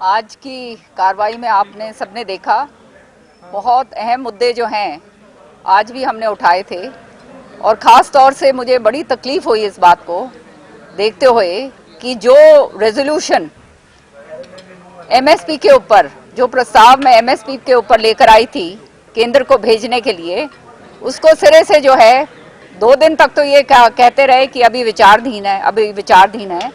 आज की कार्रवाई में आपने सबने देखा बहुत अहम मुद्दे जो हैं आज भी हमने उठाए थे और ख़ास तौर से मुझे बड़ी तकलीफ़ हुई इस बात को देखते हुए कि जो रेजोल्यूशन एमएसपी के ऊपर, जो प्रस्ताव मैं एमएसपी के ऊपर लेकर आई थी केंद्र को भेजने के लिए, उसको सिरे से जो है 2 दिन तक तो ये कहते रहे कि अभी विचाराधीन है,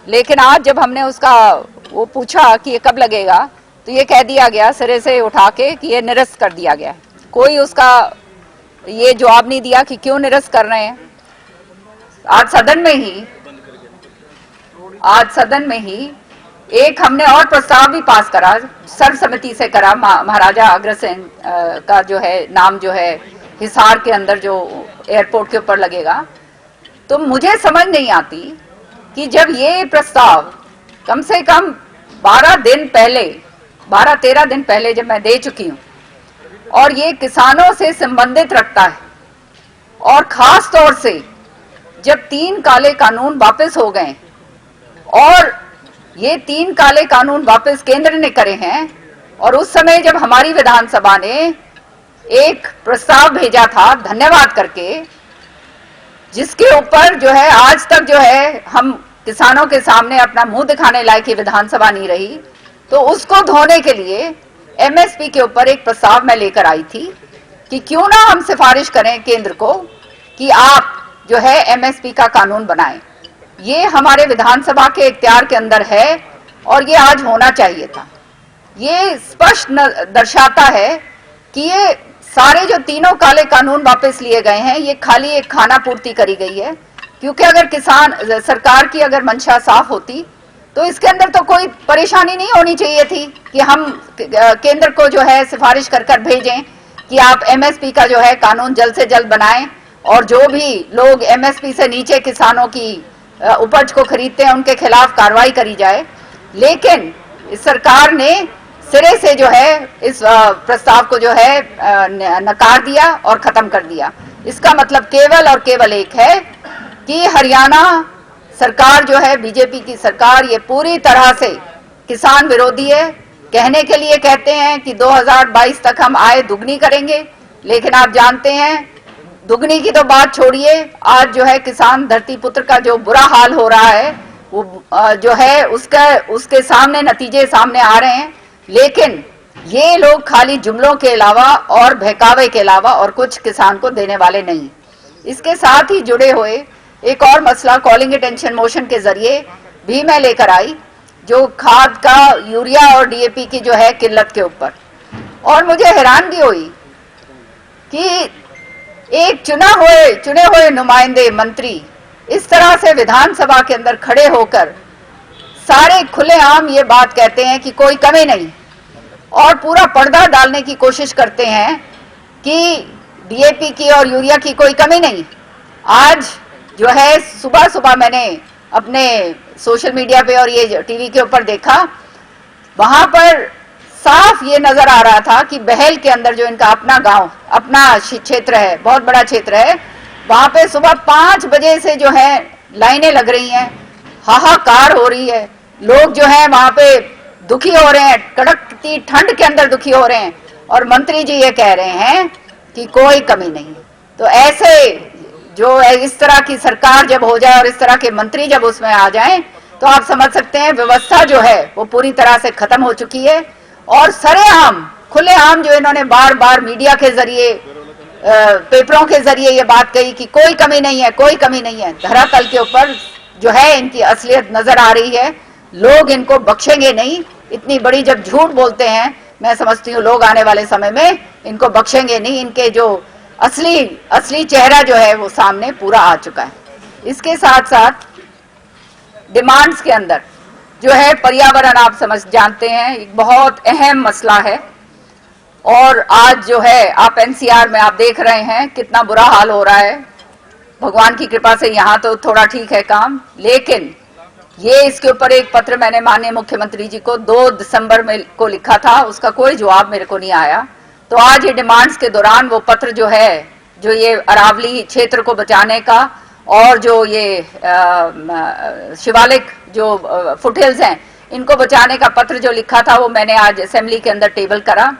लेकिन आज जब हमने उसका वो पूछा कि ये कब लगेगा तो ये कह दिया गया सिरे से उठा के कि ये निरस्त कर दिया गया। कोई उसका ये जवाब नहीं दिया कि क्यों निरस्त कर रहे हैं। आज सदन में ही एक हमने और प्रस्ताव भी पास करा, सर्वसम्मति से करा, महाराजा अग्रसेन का जो है नाम जो है हिसार के अंदर जो एयरपोर्ट के ऊपर लगेगा। तो मुझे समझ नहीं आती कि जब ये प्रस्ताव कम से कम 12-13 दिन पहले जब मैं दे चुकी हूँ और ये किसानों से संबंधित रखता है, और खास तौर से जब 3 काले कानून वापस हो गए और ये 3 काले कानून वापस केंद्र ने करे हैं, और उस समय जब हमारी विधानसभा ने एक प्रस्ताव भेजा था धन्यवाद करके, जिसके ऊपर जो है आज तक जो है हम किसानों के सामने अपना मुंह दिखाने लायक की विधानसभा नहीं रही, तो उसको धोने के लिए एमएसपी के ऊपर एक प्रस्ताव मैं लेकर आई थी कि क्यों ना हम सिफारिश करें केंद्र को कि आप जो है एमएसपी का कानून बनाएं। ये हमारे विधानसभा के इख्तियार के अंदर है और ये आज होना चाहिए था। ये स्पष्ट दर्शाता है कि ये सारे जो 3 काले कानून वापस लिए गए हैं, ये खाली एक खाना पूर्ति करी गई है, क्योंकि अगर सरकार की अगर मंशा साफ होती तो इसके अंदर तो कोई परेशानी नहीं होनी चाहिए थी कि हम केंद्र को जो है सिफारिश कर भेजें कि आप एमएसपी का जो है कानून जल्द से जल्द बनाएं, और जो भी लोग एमएसपी से नीचे किसानों की उपज को खरीदते हैं उनके खिलाफ कार्रवाई करी जाए। लेकिन इस सरकार ने सिरे से जो है इस प्रस्ताव को जो है नकार दिया और खत्म कर दिया। इसका मतलब केवल और केवल एक है कि हरियाणा सरकार जो है, बीजेपी की सरकार, ये पूरी तरह से किसान विरोधी है। कहने के लिए कहते हैं कि 2022 तक हम आय दुगनी करेंगे, लेकिन आप जानते हैं दुगनी की तो बात छोड़िए, आज जो है किसान धरती पुत्र का जो बुरा हाल हो रहा है वो जो है उसके सामने नतीजे सामने आ रहे हैं। लेकिन ये लोग खाली जुमलों के अलावा और बहकावे के अलावा और कुछ किसान को देने वाले नहीं। इसके साथ ही जुड़े हुए एक और मसला कॉलिंग अटेंशन मोशन के जरिए भी मैं लेकर आई, जो खाद का यूरिया और डीएपी की जो है किल्लत के ऊपर। और मुझे हैरानगी हुई कि एक चुने हुए नुमाइंदे मंत्री इस तरह से विधानसभा के अंदर खड़े होकर सारे खुलेआम ये बात कहते हैं कि कोई कमी नहीं, और पूरा पर्दा डालने की कोशिश करते हैं कि डीएपी की और यूरिया की कोई कमी नहीं। आज जो है सुबह मैंने अपने सोशल मीडिया पे और ये टीवी के ऊपर देखा, वहां पर साफ ये नजर आ रहा था कि बहल के अंदर जो इनका अपना गांव, अपना क्षेत्र है, बहुत बड़ा क्षेत्र है, वहां पे सुबह 5 बजे से जो है लाइनें लग रही हैं, हाहाकार हो रही है, लोग जो है वहां पे दुखी हो रहे हैं, कड़कती ठंड के अंदर दुखी हो रहे हैं, और मंत्री जी ये कह रहे हैं कि कोई कमी नहीं। तो ऐसे जो इस तरह की सरकार जब हो जाए और इस तरह के मंत्री जब उसमें आ जाएं, तो आप समझ सकते हैं व्यवस्था जो है वो पूरी तरह से खत्म हो चुकी है। और सरेआम खुलेआम जो इन्होंने बार बार मीडिया के जरिए, पेपरों के जरिए ये बात कही कि कोई कमी नहीं है, कोई कमी नहीं है, धरातल के ऊपर जो है इनकी असलियत नजर आ रही है। लोग इनको बख्शेंगे नहीं। इतनी बड़ी जब झूठ बोलते हैं, मैं समझती हूँ लोग आने वाले समय में इनको बख्शेंगे नहीं। इनके जो असली चेहरा जो है वो सामने पूरा आ चुका है। इसके साथ साथ डिमांड्स के अंदर जो है पर्यावरण, आप जानते हैं एक बहुत अहम मसला है, और आज जो है आप एनसीआर में आप देख रहे हैं कितना बुरा हाल हो रहा है। भगवान की कृपा से यहाँ तो थोड़ा ठीक है काम, लेकिन ये इसके ऊपर एक पत्र मैंने माननीय मुख्यमंत्री जी को 2 दिसंबर में को लिखा था, उसका कोई जवाब मेरे को नहीं आया। तो आज ये डिमांड्स के दौरान वो पत्र जो है, जो ये अरावली क्षेत्र को बचाने का और जो ये शिवालिक जो फुटहिल्स हैं इनको बचाने का पत्र जो लिखा था वो मैंने आज असेंबली के अंदर टेबल करा।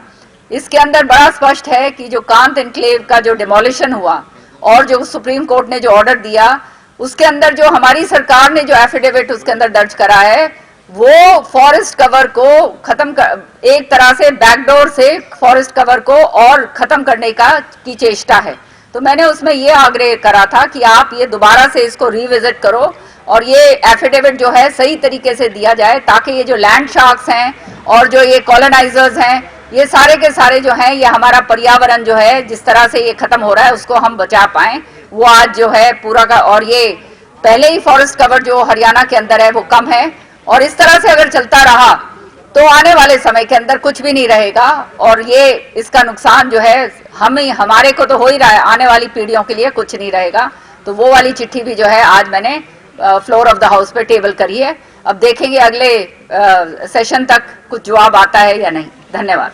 इसके अंदर बड़ा स्पष्ट है कि जो कांत एनक्लेव का जो डिमोलिशन हुआ और जो सुप्रीम कोर्ट ने जो ऑर्डर दिया उसके अंदर जो हमारी सरकार ने जो एफिडेविट उसके अंदर दर्ज करा है वो फॉरेस्ट कवर को खत्म कर, एक तरह से बैकडोर से फॉरेस्ट कवर को और खत्म करने की चेष्टा है। तो मैंने उसमें ये आग्रह करा था कि आप ये दोबारा से इसको रिविजिट करो और ये एफिडेविट जो है सही तरीके से दिया जाए ताकि ये जो लैंड शार्क्स हैं और जो ये कॉलोनाइजर्स हैं ये सारे के सारे जो हैं ये हमारा पर्यावरण जो है जिस तरह से ये खत्म हो रहा है उसको हम बचा पाएं, वो आज जो है पूरा का। और ये पहले ही फॉरेस्ट कवर जो हरियाणा के अंदर है वो कम है और इस तरह से अगर चलता रहा तो आने वाले समय के अंदर कुछ भी नहीं रहेगा और ये इसका नुकसान जो है हमारे को तो हो ही रहा है, आने वाली पीढ़ियों के लिए कुछ नहीं रहेगा। तो वो वाली चिट्ठी भी जो है आज मैंने फ्लोर ऑफ द हाउस पे टेबल करी है। अब देखेंगे अगले सेशन तक कुछ जवाब आता है या नहीं। धन्यवाद।